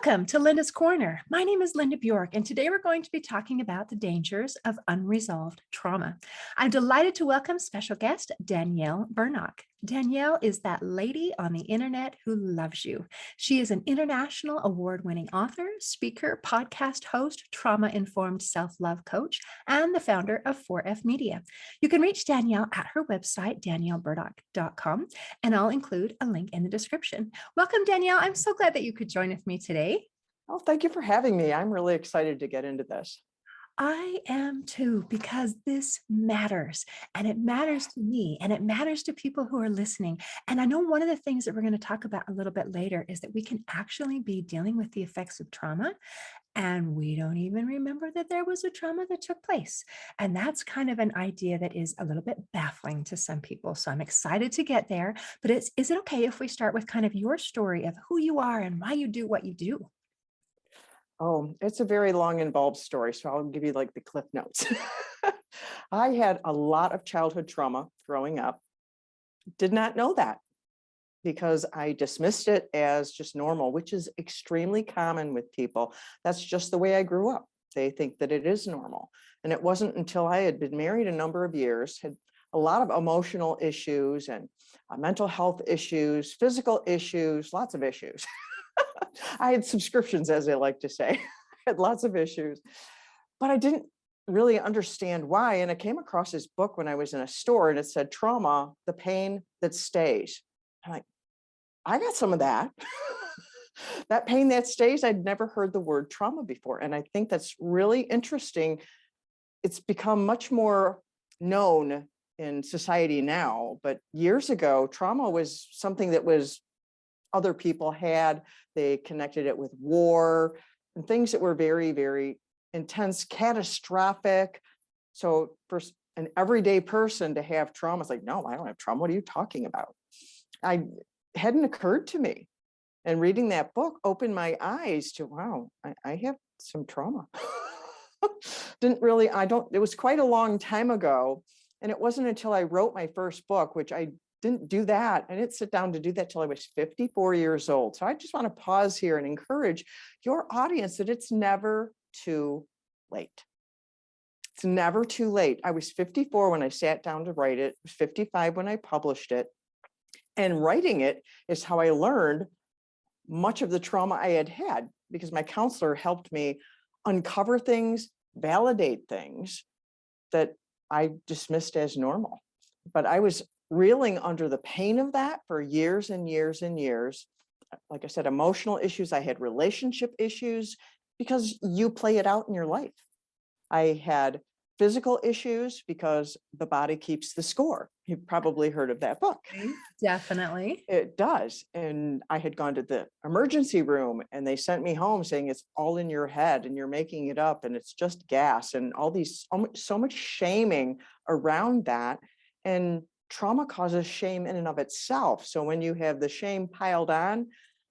Welcome to Linda's Corner. My name is Linda Bjork, and today we're going to be talking about the dangers of unresolved trauma. I'm delighted to welcome special guest Danielle Bernock. Danielle is that lady on the internet who loves you. She is an international award-winning author, speaker, podcast host, trauma-informed self-love coach, and the founder of 4F Media. You can reach Danielle at her website, daniellebernock.com, and I'll include a link in the description. Welcome, Danielle. I'm so glad that you could join with me today. Oh, thank you for having me. I'm really excited to get into this. I am too, because this matters, and it matters to me, and it matters to people who are listening. And I know one of the things that we're going to talk about a little bit later is that we can actually be dealing with the effects of trauma, and we don't even remember that there was a trauma that took place. And that's kind of an idea that is a little bit baffling to some people. So I'm excited to get there. But is it okay if we start with kind of your story of who you are and why you do what you do? Oh, it's a very long, involved story, so I'll give you like the cliff notes. I had a lot of childhood trauma growing up. Did not know that because I dismissed it as just normal, which is extremely common with people. That's just the way I grew up. They think that it is normal. And it wasn't until I had been married a number of years, had a lot of emotional issues and mental health issues, physical issues, lots of issues. I had subscriptions, as they like to say. I had lots of issues, but I didn't really understand why. And I came across this book when I was in a store and it said, Trauma, the pain that stays. I'm like, I got some of that. That pain that stays. I'd never heard the word trauma before. And I think that's really interesting. It's become much more known in society now, but years ago, trauma was something that was other people had. They connected it with war and things that were very, very intense, catastrophic. So for an everyday person to have trauma, it's like, no, I don't have trauma. What are you talking about? I hadn't occurred to me. And reading that book opened my eyes to, wow, I have some trauma. It was quite a long time ago. And it wasn't until I wrote my first book, which I didn't do that. I didn't sit down to do that till I was 54 years old. So I just want to pause here and encourage your audience that it's never too late. It's never too late. I was 54 when I sat down to write it. I was 55 when I published it. And writing it is how I learned much of the trauma I had had, because my counselor helped me uncover things, validate things that I dismissed as normal. But I was reeling under the pain of that for years and years and years. Like I said, emotional issues. I had relationship issues because you play it out in your life. I had physical issues because the body keeps the score. You've probably heard of that book. Definitely. It does. And I had gone to the emergency room and they sent me home saying it's all in your head and you're making it up and it's just gas and all these, so much shaming around that. And trauma causes shame in and of itself. So when you have the shame piled on,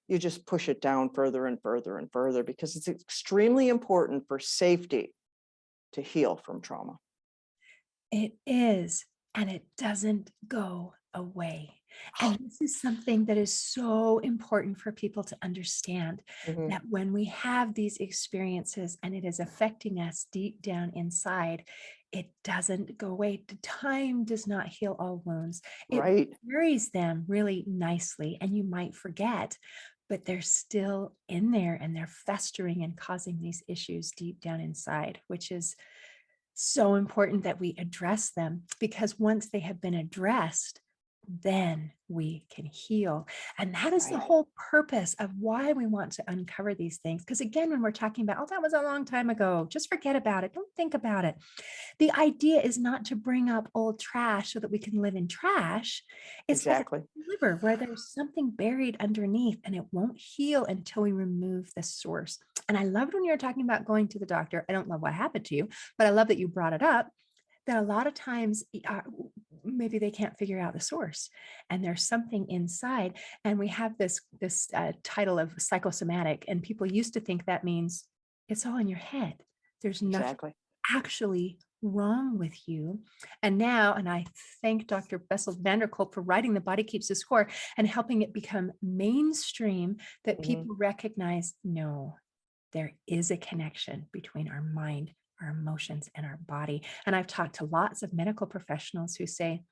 you just push it down further and further and further, because it's extremely important for safety to heal from trauma. It is, and it doesn't go away. And this is something that is so important for people to understand, that when we have these experiences and it is affecting us deep down inside, it doesn't go away. Time does not heal all wounds. It carries them really nicely, and you might forget, but they're still in there and they're festering and causing these issues deep down inside, which is so important that we address them, because once they have been addressed, then we can heal. And that is the whole purpose of why we want to uncover these things. Because again, when we're talking about, oh, that was a long time ago, just forget about it. Don't think about it. The idea is not to bring up old trash so that we can live in trash. It's like a river where there's something buried underneath and it won't heal until we remove the source. And I loved when you were talking about going to the doctor. I don't love what happened to you, but I love that you brought it up, that a lot of times maybe they can't figure out the source and there's something inside. And we have this title of psychosomatic, and people used to think that means it's all in your head. There's nothing actually wrong with you? And now, and I thank Dr. Bessel van der Kolk for writing The Body Keeps the Score and helping it become mainstream, that Mhm. people recognize, no, there is a connection between our mind, our emotions, and our body. And I've talked to lots of medical professionals who say,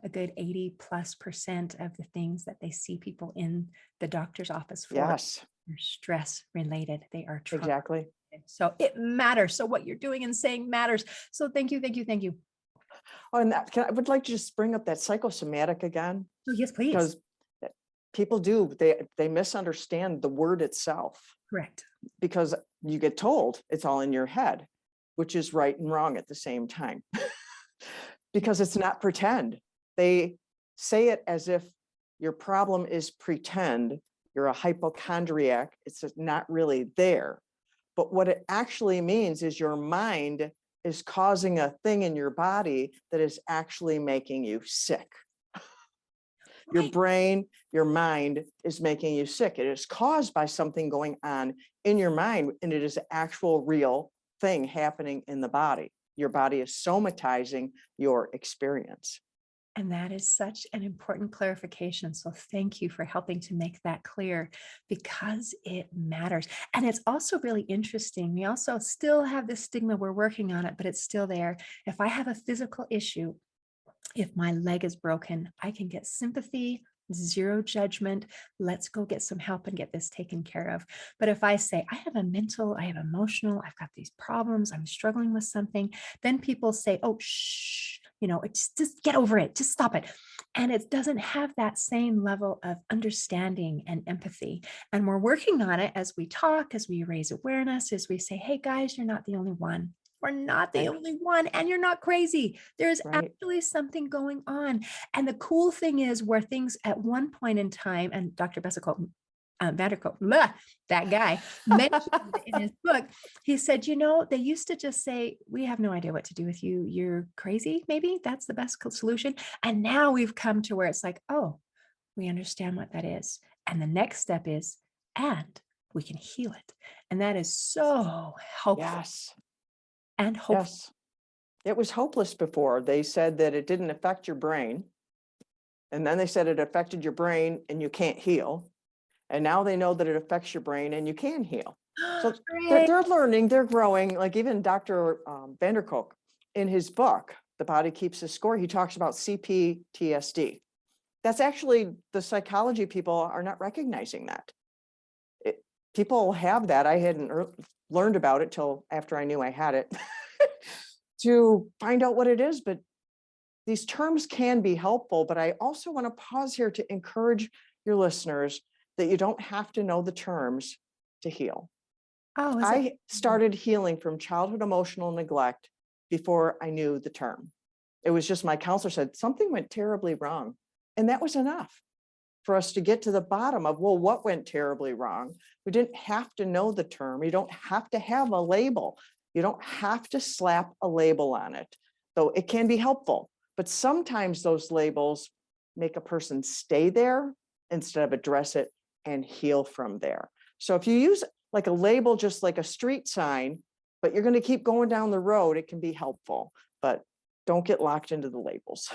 a good 80+% of the things that they see people in the doctor's office for Yes, are stress related. They are trauma. exactly. So it matters. So what you're doing and saying matters. So thank you, thank you, thank you. Oh, and I would like to just bring up that psychosomatic again, Oh, yes, please. because people do, they misunderstand the word itself, Correct. because you get told it's all in your head, which is right and wrong at the same time. Because it's not pretend. They say it as if your problem is pretend, you're a hypochondriac, it's just not really there. But what it actually means is your mind is causing a thing in your body that is actually making you sick. Your Right. brain, your mind is making you sick. It is caused by something going on in your mind, and it is an actual real thing happening in the body. Your body is somatizing your experience. And that is such an important clarification. So thank you for helping to make that clear, because it matters. And it's also really interesting. We also still have this stigma. We're working on it, but it's still there. If I have a physical issue, if my leg is broken, I can get sympathy, zero judgment. Let's go get some help and get this taken care of. But if I say, I have a mental, I have emotional, I've got these problems, I'm struggling with something, then people say, oh, shh, it's just get over it, just stop it. And it doesn't have that same level of understanding and empathy. And we're working on it as we talk, as we raise awareness, as we say, hey guys, you're not the only one. We're not the Right, only one, and you're not crazy. There's right. actually something going on. And the cool thing is, where things at one point in time, and Dr. Bessico, Vanderkolk, that guy mentioned it in his book. He said, they used to just say, we have no idea what to do with you. You're crazy. Maybe that's the best solution. And now we've come to where it's like, oh, we understand what that is. And the next step is, and we can heal it. And that is so helpful Yes, and hopeful. yes. It was hopeless before. They said that it didn't affect your brain. And then they said it affected your brain and you can't heal. And now they know that it affects your brain and you can heal. So Great. they're learning, they're growing. Like even Dr. Vanderkolk, in his book, The Body Keeps the Score, he talks about CPTSD. That's actually, the psychology people are not recognizing that. People have that. I hadn't learned about it till after I knew I had it to find out what it is. But these terms can be helpful, but I also want to pause here to encourage your listeners that you don't have to know the terms to heal. Oh, is it? I started healing from childhood emotional neglect before I knew the term. It was just my counselor said something went terribly wrong. And that was enough for us to get to the bottom of, well, what went terribly wrong? We didn't have to know the term. You don't have to have a label. You don't have to slap a label on it, though it can be helpful. But sometimes those labels make a person stay there instead of address it and heal from there. So if you use like a label, just like a street sign, but you're going to keep going down the road, it can be helpful, but don't get locked into the labels.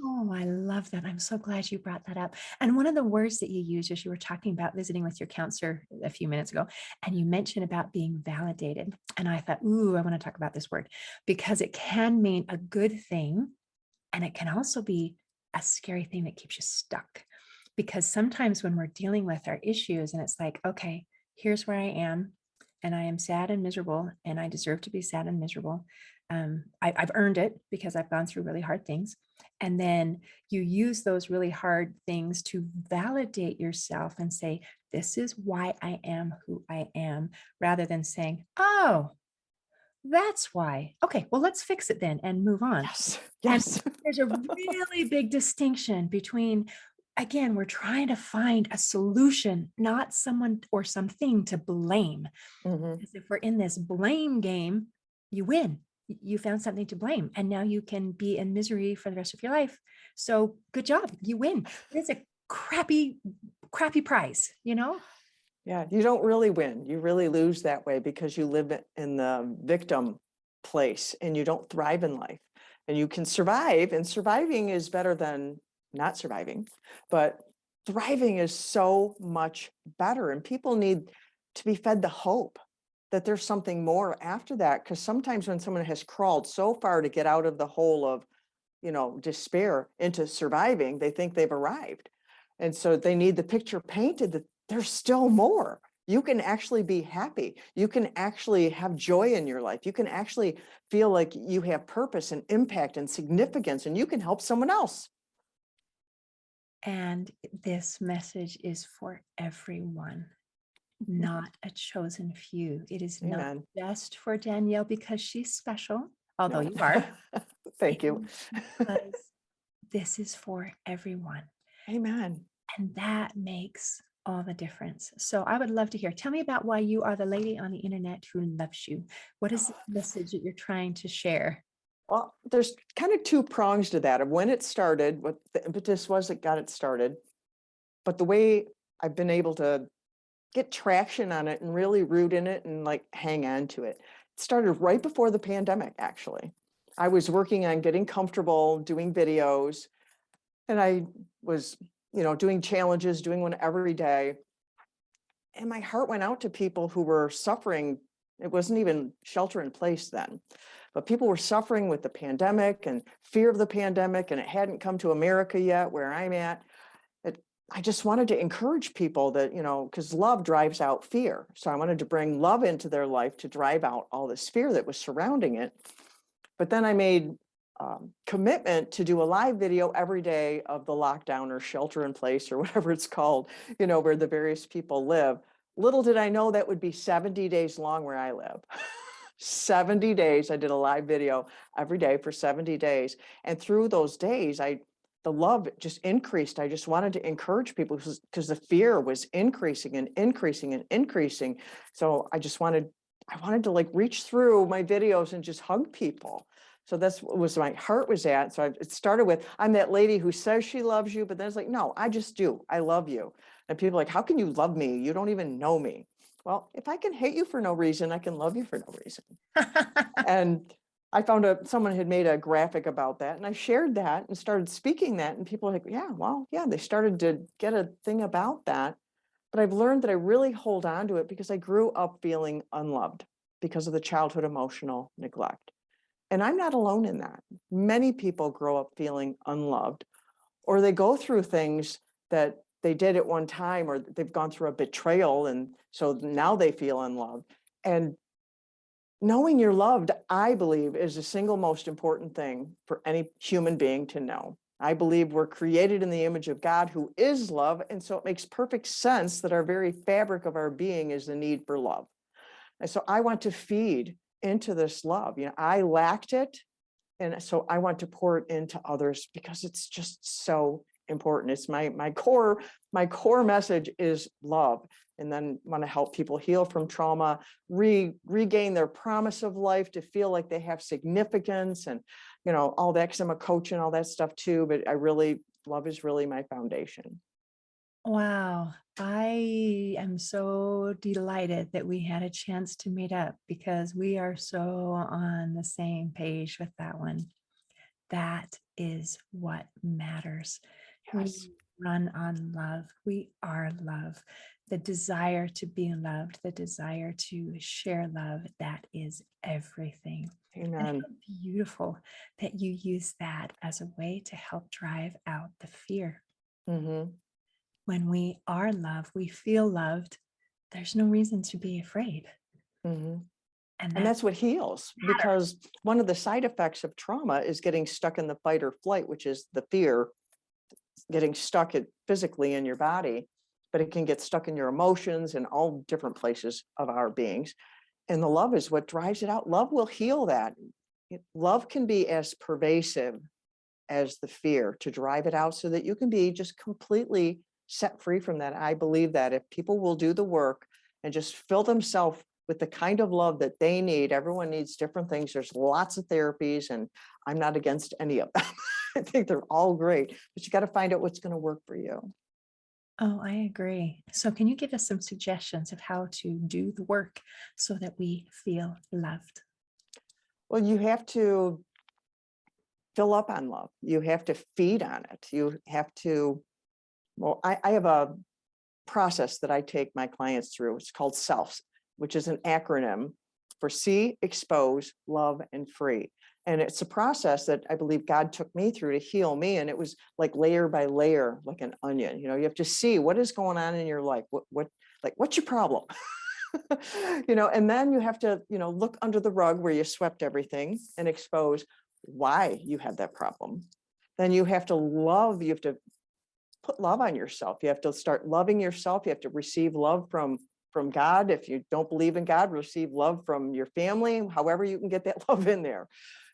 Oh, I love that. I'm so glad you brought that up. And one of the words that you used as you were talking about visiting with your counselor a few minutes ago, and you mentioned about being validated. And I thought, ooh, I want to talk about this word, because it can mean a good thing. And it can also be a scary thing that keeps you stuck. Because sometimes when we're dealing with our issues and it's like, okay, here's where I am, and I am sad and miserable, and I deserve to be sad and miserable. I've earned it because I've gone through really hard things. And then you use those really hard things to validate yourself and say, this is why I am who I am, rather than saying, oh, that's why. Okay, well, let's fix it then and move on. Yes, And yes. there's a really big distinction between, again, we're trying to find a solution, not someone or something to blame. Mhm. Because if we're in this blame game, you win. You found something to blame, and now you can be in misery for the rest of your life. So good job, you win. It's a crappy, crappy prize. Yeah, you don't really win. You really lose that way because you live in the victim place and you don't thrive in life. And you can survive, and surviving is better than not surviving, but thriving is so much better. And people need to be fed the hope that there's something more after that. Because sometimes when someone has crawled so far to get out of the hole of, despair into surviving, they think they've arrived. And so they need the picture painted that there's still more. You can actually be happy. You can actually have joy in your life. You can actually feel like you have purpose and impact and significance, and you can help someone else. And this message is for everyone, not a chosen few. It is not Amen. just for Danielle because she's special, although No. you are. Thank It you. is because this is for everyone. Amen. And that makes all the difference. So I would love to hear. Tell me about why you are the lady on the internet who loves you. What is the message that you're trying to share? Well, there's kind of two prongs to that of when it started, what the impetus was that got it started. But the way I've been able to get traction on it and really root in it and like hang on to it. It started right before the pandemic, actually. I was working on getting comfortable doing videos, and I was, doing challenges, doing one every day. And my heart went out to people who were suffering. It wasn't even shelter in place then, but people were suffering with the pandemic and fear of the pandemic, and it hadn't come to America yet, where I'm at. I just wanted to encourage people that, because love drives out fear. So I wanted to bring love into their life to drive out all this fear that was surrounding it. But then I made commitment to do a live video every day of the lockdown or shelter in place or whatever it's called, where the various people live. Little did I know that would be 70 days long where I live. 70 days, I did a live video every day for 70 days. And through those days, the love just increased. I just wanted to encourage people because the fear was increasing and increasing and increasing. So I wanted to like reach through my videos and just hug people. So that's what was my heart was at. So it started with, I'm that lady who says she loves you, but then it's like, no, I just do. I love you. And people are like, how can you love me? You don't even know me. Well, if I can hate you for no reason, I can love you for no reason. And I found someone had made a graphic about that, and I shared that and started speaking that, and people are like, yeah, well, yeah, they started to get a thing about that. But I've learned that I really hold on to it because I grew up feeling unloved because of the childhood emotional neglect. And I'm not alone in that. Many people grow up feeling unloved, or they go through things that they did at one time, or they've gone through a betrayal, and so now they feel unloved. And knowing you're loved, I believe, is the single most important thing for any human being to know. I believe we're created in the image of God, who is love. And so it makes perfect sense that our very fabric of our being is the need for love. And so I want to feed into this love. I lacked it. And so I want to pour it into others because it's just so important. It's my core message is love. And then want to help people heal from trauma, regain their promise of life, to feel like they have significance, and all that, because I'm a coach and all that stuff too. But love is really my foundation. Wow. I am so delighted that we had a chance to meet up because we are so on the same page with that one. That is what matters. Yes. We run on love. We are love. The desire to be loved, the desire to share love, that is everything. And Amen. how beautiful that you use that as a way to help drive out the fear. Mm-hmm. When we are loved, we feel loved, there's no reason to be afraid. Mm-hmm. And And that that's what heals, matters. because one of the side effects of trauma is getting stuck in the fight or flight, which is the fear, getting stuck physically in your body, but it can get stuck in your emotions and all different places of our beings. And the love is what drives it out. Love will heal that. Love can be as pervasive as the fear to drive it out so that you can be just completely set free from that. I believe that if people will do the work and just fill themselves with the kind of love that they need, everyone needs different things. There's lots of therapies, and I'm not against any of them. I think they're all great, but you got to find out what's going to work for you. Oh, I agree. So, can you give us some suggestions of how to do the work so that we feel loved? Well, you have to fill up on love. You have to feed on it. You have to, well, I have a process that I take my clients through. It's called SELF, which is an acronym for see, expose, love, and free. And it's a process that I believe God took me through to heal me. And it was like layer by layer, like an onion. You know, you have to see what is going on in your life. What's your problem? You know, and then you have to, you know, look under the rug where you swept everything and expose why you had that problem. Then you have to love, you have to put love on yourself. You have to start loving yourself. You have to receive love from God. If you don't believe in God, receive love from your family, however you can get that love in there.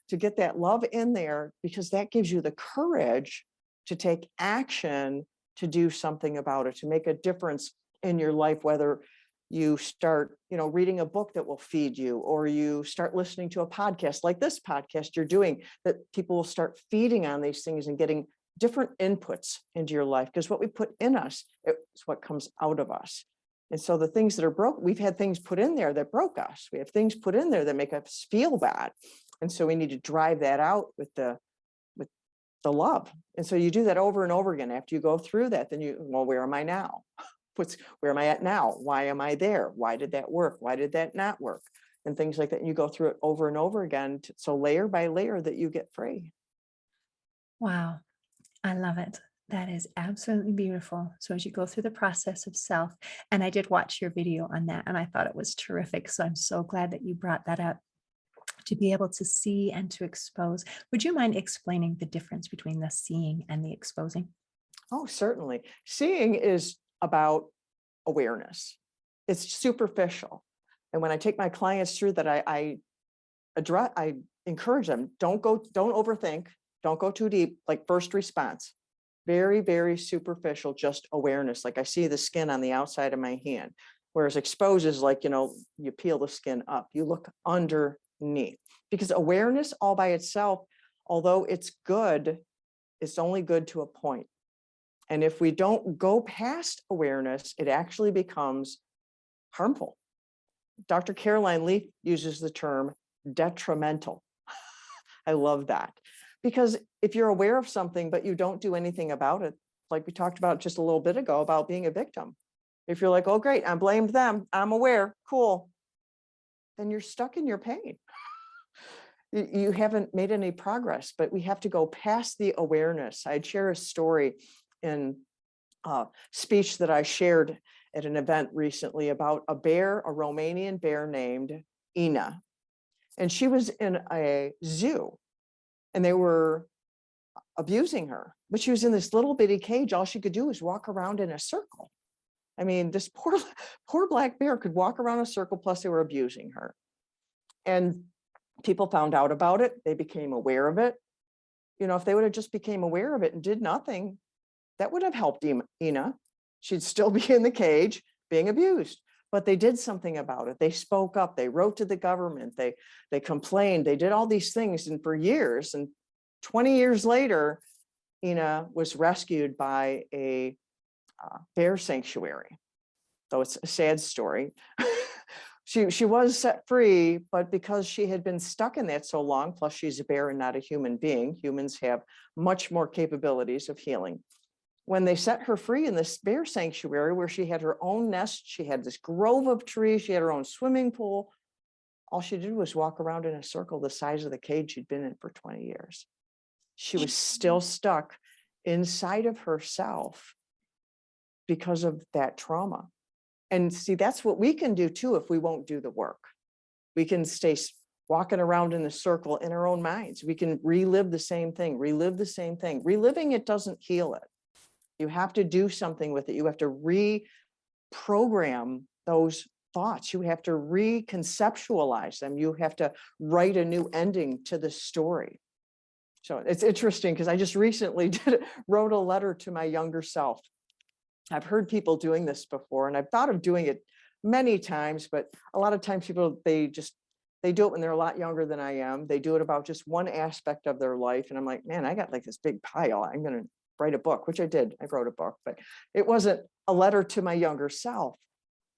To get that love in there, because that gives you the courage to take action, to do something about it, to make a difference in your life, whether you start, you know, reading a book that will feed you, or you start listening to a podcast like this podcast you're doing, that people will start feeding on these things and getting different inputs into your life, because what we put in us is what comes out of us. And so the things that are broke, we've had things put in there that broke us. We have things put in there that make us feel bad. And so we need to drive that out with the love. And so you do that over and over again. After you go through that, then well, where am I now? Where am I at now? Why am I there? Why did that work? Why did that not work? And things like that. And you go through it over and over again. So layer by layer that you get free. Wow. I love it. That is absolutely beautiful. So as you go through the process of self, and I did watch your video on that and I thought it was terrific. So I'm so glad that you brought that up, to be able to see and to expose. Would you mind explaining the difference between the seeing and the exposing? Oh, certainly. Seeing is about awareness. It's superficial. And when I take my clients through that, I encourage them, don't overthink, don't go too deep, like first response. Very, very superficial, just awareness. Like I see the skin on the outside of my hand. Whereas expose is like, you know, you peel the skin up, you look underneath. Because awareness all by itself, although it's good, it's only good to a point. And if we don't go past awareness, it actually becomes harmful. Dr. Caroline Leaf uses the term detrimental. I love that. Because if you're aware of something, but you don't do anything about it, like we talked about just a little bit ago about being a victim. If you're like, oh, great, I blamed them, I'm aware, cool, then you're stuck in your pain. You haven't made any progress, but we have to go past the awareness. I'd share a story in a speech that I shared at an event recently about a bear, a Romanian bear named Ina. And she was in a zoo and they were abusing her, but she was in this little bitty cage. All she could do was walk around in a circle. I mean, this poor black bear could walk around a circle, plus they were abusing her. And people found out about it. They became aware of it. You know, if they would have just became aware of it and did nothing, that would have helped Ina. She'd still be in the cage being abused. But they did something about it. They spoke up. They wrote to the government. They complained. They did all these things. And for years, and 20 years later, Ina was rescued by a bear sanctuary. So it's a sad story. She was set free, but because she had been stuck in that so long, plus she's a bear and not a human being, humans have much more capabilities of healing. When they set her free in this bear sanctuary where she had her own nest, she had this grove of trees, she had her own swimming pool, all she did was walk around in a circle the size of the cage she'd been in for 20 years. She was still stuck inside of herself because of that trauma. And see, that's what we can do too if we won't do the work. We can stay walking around in the circle in our own minds. We can relive the same thing, relive the same thing. Reliving it doesn't heal it. You have to do something with it. You have to reprogram those thoughts. You have to reconceptualize them. You have to write a new ending to the story. So it's interesting because I just recently wrote a letter to my younger self. I've heard people doing this before, and I've thought of doing it many times, but a lot of times people, they do it when they're a lot younger than I am. They do it about just one aspect of their life. And I'm like, man, I got like this big pile. I'm going to write a book, which I did. I wrote a book, but it wasn't a letter to my younger self.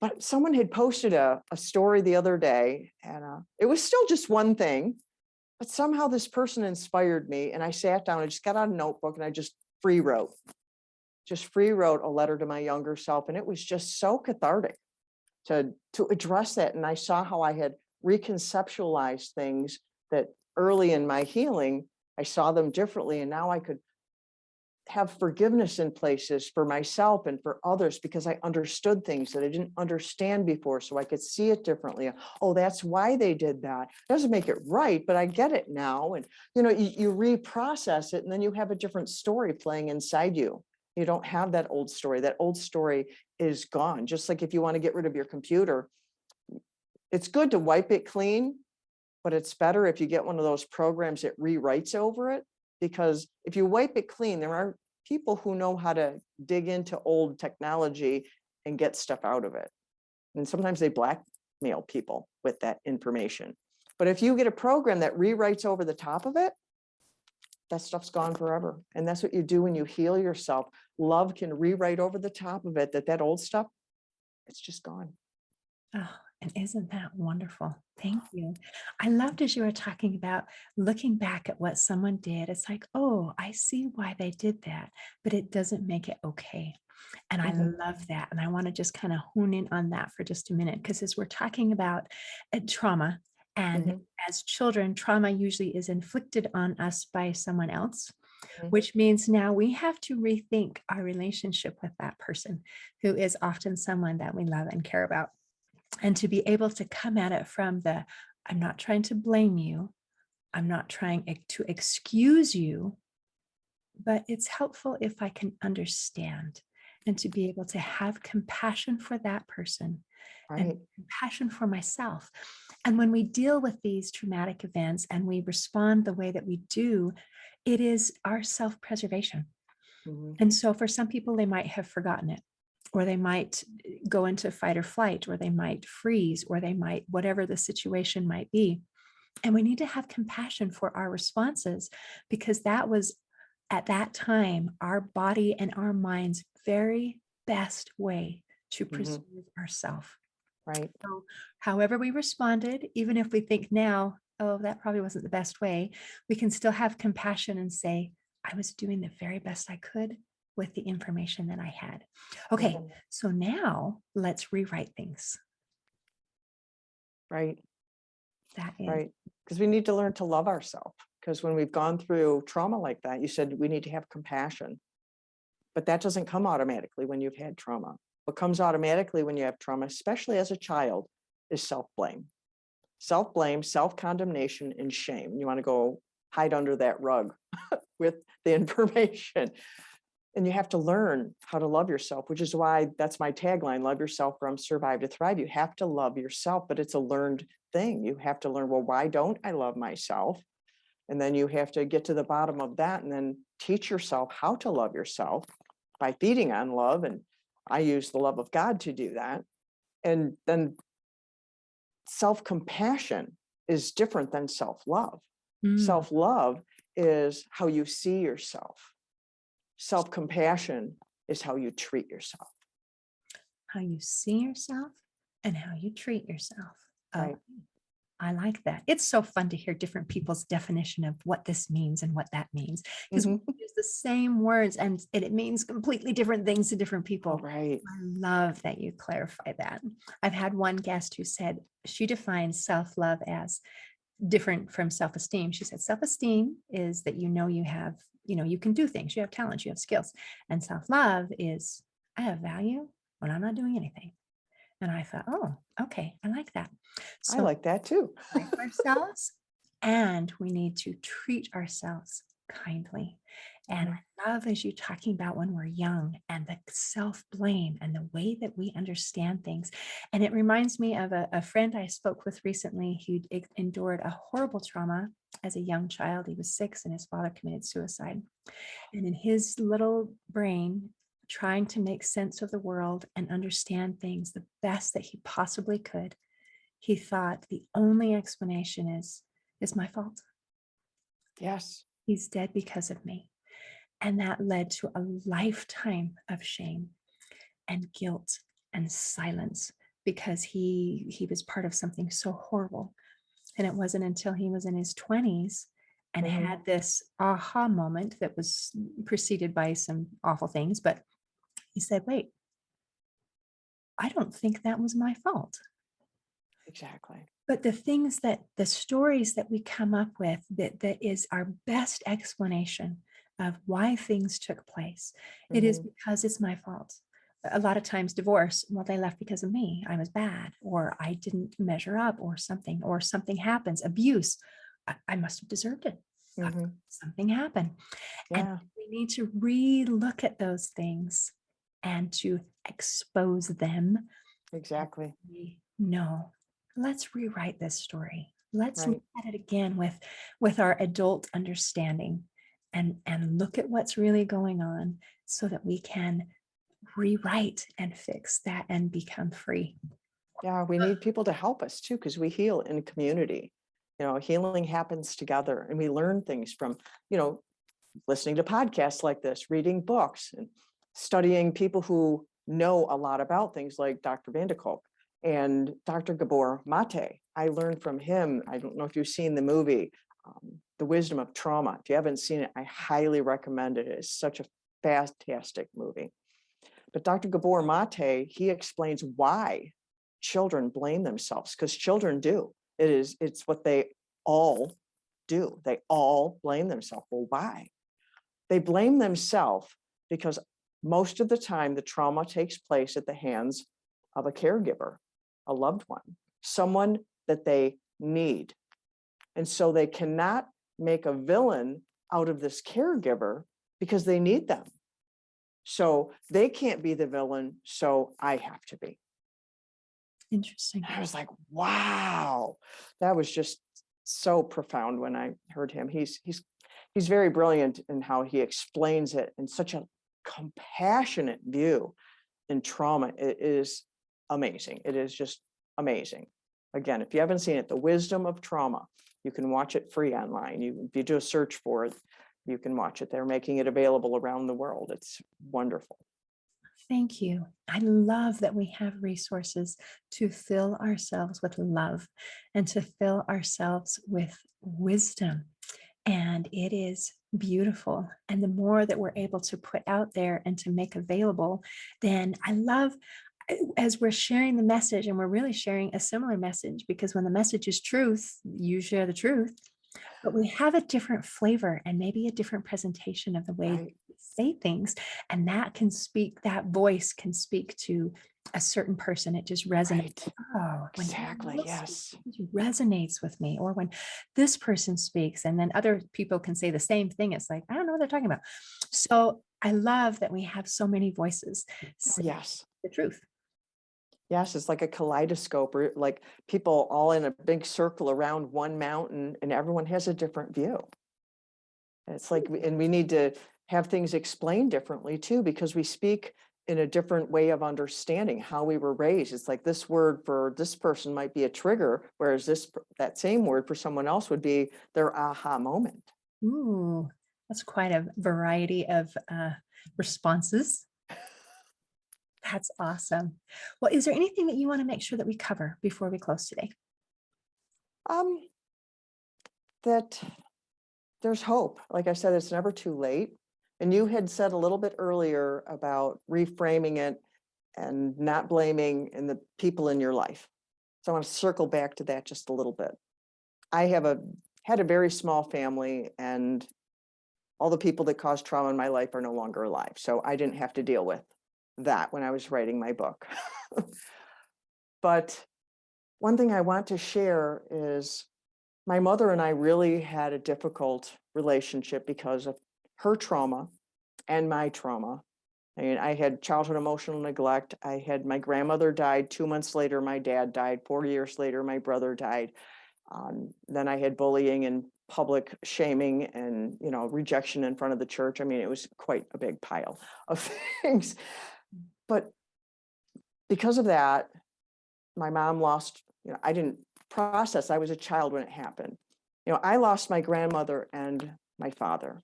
But someone had posted a story the other day, and it was still just one thing. But somehow this person inspired me, and I sat down, I just got out a notebook and I just free wrote a letter to my younger self. And it was just so cathartic to address that. And I saw how I had reconceptualized things that early in my healing, I saw them differently. And now I could have forgiveness in places for myself and for others because I understood things that I didn't understand before. So I could see it differently. Oh, that's why they did that. It doesn't make it right, but I get it now. And, you reprocess it and then you have a different story playing inside you. You don't have that old story. That old story is gone. Just like if you want to get rid of your computer, it's good to wipe it clean, but it's better if you get one of those programs that rewrites over it. Because if you wipe it clean, there are people who know how to dig into old technology and get stuff out of it. And sometimes they blackmail people with that information. But if you get a program that rewrites over the top of it, that stuff's gone forever. And that's what you do when you heal yourself. Love can rewrite over the top of it, that old stuff, it's just gone. Oh, and isn't that wonderful? Thank you. I loved as you were talking about looking back at what someone did. It's like, oh, I see why they did that, but it doesn't make it okay. And I Mhm, love that. And I want to just kind of hone in on that for just a minute, because as we're talking about trauma, and mhm, as children, trauma usually is inflicted on us by someone else, mhm. which means now we have to rethink our relationship with that person who is often someone that we love and care about. And to be able to come at it from the, I'm not trying to blame you, I'm not trying to excuse you, but it's helpful if I can understand, and to be able to have compassion for that person and Right. compassion for myself. And when we deal with these traumatic events and we respond the way that we do, it is our self-preservation. Mhm, And so for some people, they might have forgotten it, or they might go into fight or flight, or they might freeze, or they might, whatever the situation might be. And we need to have compassion for our responses, because that was at that time our body and our mind's very best way to mhm. preserve ourselves. Right. So, however we responded, even if we think now, oh, that probably wasn't the best way, we can still have compassion and say, I was doing the very best I could with the information that I had. Yeah. Okay, so now let's rewrite things. Right. That is, Right. Because we need to learn to love ourselves. Because when we've gone through trauma like that, you said we need to have compassion, but that doesn't come automatically when you've had trauma. What comes automatically when you have trauma, especially as a child, is self-blame. Self-blame, self-condemnation, and shame. You want to go hide under that rug with the information. And you have to learn how to love yourself, which is why that's my tagline: love yourself from survive to thrive. You have to love yourself, but it's a learned thing. You have to learn, well, why don't I love myself? And then you have to get to the bottom of that and then teach yourself how to love yourself by feeding on love. And I use the love of God to do that. And then self-compassion is different than self-love. mm, Self-love is how you see yourself. Self-compassion is how you treat yourself. how you see yourself and how you treat yourself. Oh, Right. I like that. It's so fun to hear different people's definition of what this means and what that means, because we Mhm. use the same words and it means completely different things to different people. Right. I love that you clarify that. I've had one guest who said she defines self-love as different from self-esteem. She said self-esteem is that you have, you can do things, you have talents, you have skills. And self-love is I have value when I'm not doing anything. And I thought, oh, okay, I like that. I So like that too. like ourselves, and we need to treat ourselves kindly. And Mhm. I love as you talking about when we're young and the self-blame and the way that we understand things. And it reminds me of a friend I spoke with recently who endured a horrible trauma as a young child. He was 6 and his father committed suicide. And in his little brain, trying to make sense of the world and understand things the best that he possibly could, he thought the only explanation is my fault. Yes. He's dead because of me. And that led to a lifetime of shame and guilt and silence, because he was part of something so horrible. And it wasn't until he was in his 20s and Mhm. had this aha moment that was preceded by some awful things. But he said, wait, I don't think that was my fault. Exactly. But the stories that we come up with that is our best explanation of why things took place, it is Mhm. because it's my fault. A lot of times divorce, well, they left because of me. I was bad, or I didn't measure up, or something happens. Abuse, I must have deserved it. Mhm. Something happened. And Yeah, we need to re-look at those things and to expose them. exactly. No, let's rewrite this story. Let's look Right. at it again with our adult understanding and look at what's really going on so that we can rewrite and fix that and become free. Yeah, we need people to help us too, because we heal in community. Healing happens together and we learn things from, you know, listening to podcasts like this, reading books, and studying people who know a lot about things like Dr. Van de Kolk and Dr. Gabor Mate. I learned from him. I don't know if you've seen the movie, The Wisdom of Trauma. If you haven't seen it, I highly recommend it. It's such a fantastic movie. But Dr. Gabor Mate, he explains why children blame themselves, because children do. It's what they all do. They all blame themselves. Well, why? They blame themselves because most of the time the trauma takes place at the hands of a caregiver, a loved one, someone that they need. And so they cannot make a villain out of this caregiver because they need them. So they can't be the villain, so I have to be. Interesting. I was like, wow, that was just so profound when I heard him. He's very brilliant in how he explains it in such a compassionate view in trauma. It is amazing. It is just amazing. Again, if you haven't seen it, The Wisdom of Trauma, you can watch it free online. If you do a search for it, you can watch it. They're making it available around the world. It's wonderful. Thank you. I love that we have resources to fill ourselves with love and to fill ourselves with wisdom. And it is beautiful. And the more that we're able to put out there and to make available, then I love as we're sharing the message, and we're really sharing a similar message because when the message is truth, you share the truth, but we have a different flavor and maybe a different presentation of the way Right. we say things. And that voice can speak to a certain person. It just resonates. Right. Oh, when Exactly. Danielle speaks, Yes. it just resonates with me. Or when this person speaks, and then other people can say the same thing. It's like, I don't know what they're talking about. So I love that we have so many voices Oh, saying yes. the truth. Yes, it's like a kaleidoscope, or like people all in a big circle around one mountain, and everyone has a different view. It's like, and we need to have things explained differently too, because we speak in a different way of understanding how we were raised. It's like this word for this person might be a trigger, whereas that same word for someone else would be their aha moment. Ooh, that's quite a variety of responses. That's awesome. Well, is there anything that you want to make sure that we cover before we close today? Um, that there's hope. Like I said, it's never too late. And you had said a little bit earlier about reframing it and not blaming in the people in your life. So I want to circle back to that just a little bit. I had a very small family, and all the people that caused trauma in my life are no longer alive. So I didn't have to deal with that when I was writing my book. But one thing I want to share is my mother and I really had a difficult relationship because of her trauma and my trauma. I mean, I had childhood emotional neglect. I had my grandmother died 2 months later. My dad died 4 years later. My brother died. Then I had bullying and public shaming and, rejection in front of the church. I mean, it was quite a big pile of things. But because of that, my mom lost, I didn't process. I was a child when it happened. I lost my grandmother and my father.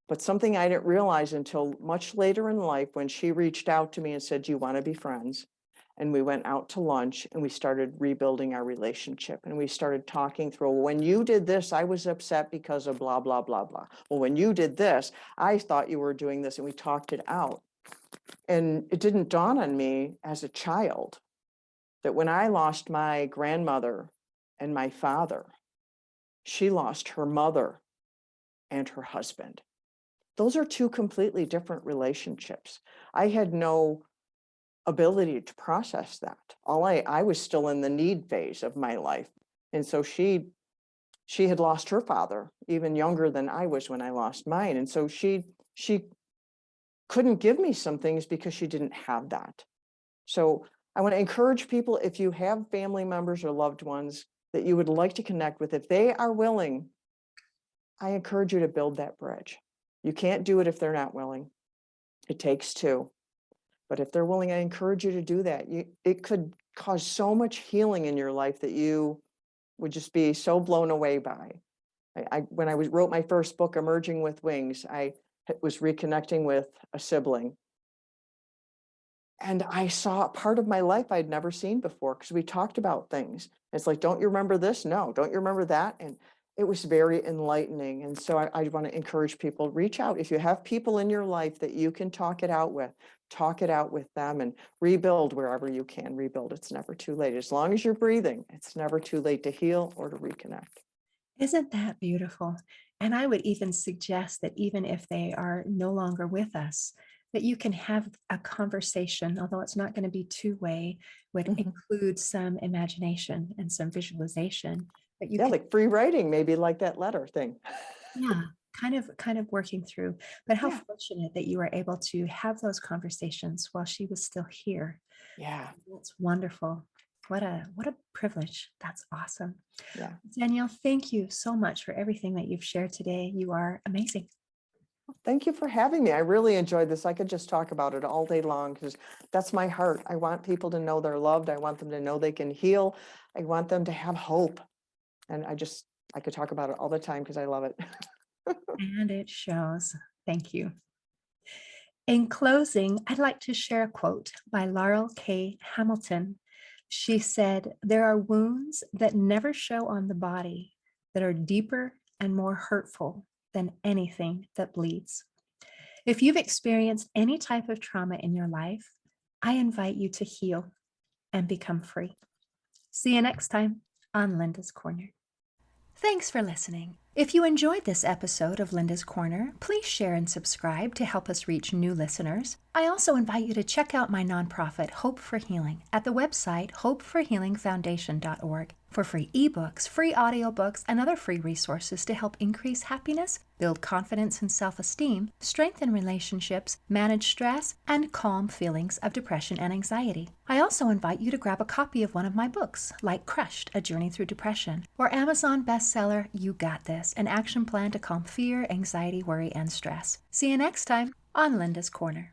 But something I didn't realize until much later in life when she reached out to me and said, "Do you want to be friends?" and we went out to lunch and we started rebuilding our relationship. And we started talking through, when you did this, I was upset because of blah, blah, blah, blah. Well, when you did this, I thought you were doing this, and we talked it out. And it didn't dawn on me as a child that when I lost my grandmother and my father, she lost her mother and her husband. Those are two completely different relationships. I had no ability to process that. I was still in the need phase of my life. And so she had lost her father even younger than I was when I lost mine. And so she couldn't give me some things because she didn't have that. So I want to encourage people, if you have family members or loved ones that you would like to connect with, if they are willing, I encourage you to build that bridge. You can't do it if they're not willing. It takes two. But if they're willing, I encourage you to do that. It could cause so much healing in your life that you would just be so blown away by. When I wrote my first book, Emerging with Wings, I was reconnecting with a sibling. And I saw a part of my life I'd never seen before, because we talked about things. It's like, don't you remember this? No. Don't you remember that? And it was very enlightening. And so I want to encourage people, reach out. If you have people in your life that you can talk it out with them, and rebuild wherever you can rebuild. It's never too late. As long as you're breathing, it's never too late to heal or to reconnect. Isn't that beautiful? And I would even suggest that even if they are no longer with us, that you can have a conversation, although it's not going to be two-way, would include some imagination and some visualization. But you Yeah, can, like free writing, maybe like that letter thing. yeah, kind of working through. But how Yeah. fortunate that you were able to have those conversations while she was still here. Yeah. That's wonderful. What a privilege. That's awesome. Yeah. Danielle, thank you so much for everything that you've shared today. You are amazing. Thank you for having me. I really enjoyed this. I could just talk about it all day long, because that's my heart. I want people to know they're loved. I want them to know they can heal. I want them to have hope. And I could talk about it all the time because I love it. And it shows. Thank you. In closing, I'd like to share a quote by Laurel K. Hamilton. She said, "There are wounds that never show on the body that are deeper and more hurtful than anything that bleeds." If you've experienced any type of trauma in your life, I invite you to heal and become free. See you next time on Linda's Corner. Thanks for listening. If you enjoyed this episode of Linda's Corner, please share and subscribe to help us reach new listeners. I also invite you to check out my nonprofit, Hope for Healing, at the website hopeforhealingfoundation.org for free ebooks, free audiobooks, and other free resources to help increase happiness, build confidence and self-esteem, strengthen relationships, manage stress, and calm feelings of depression and anxiety. I also invite you to grab a copy of one of my books, like Crushed, A Journey Through Depression, or Amazon bestseller, You Got This, an action plan to calm fear, anxiety, worry, and stress. See you next time on Linda's Corner.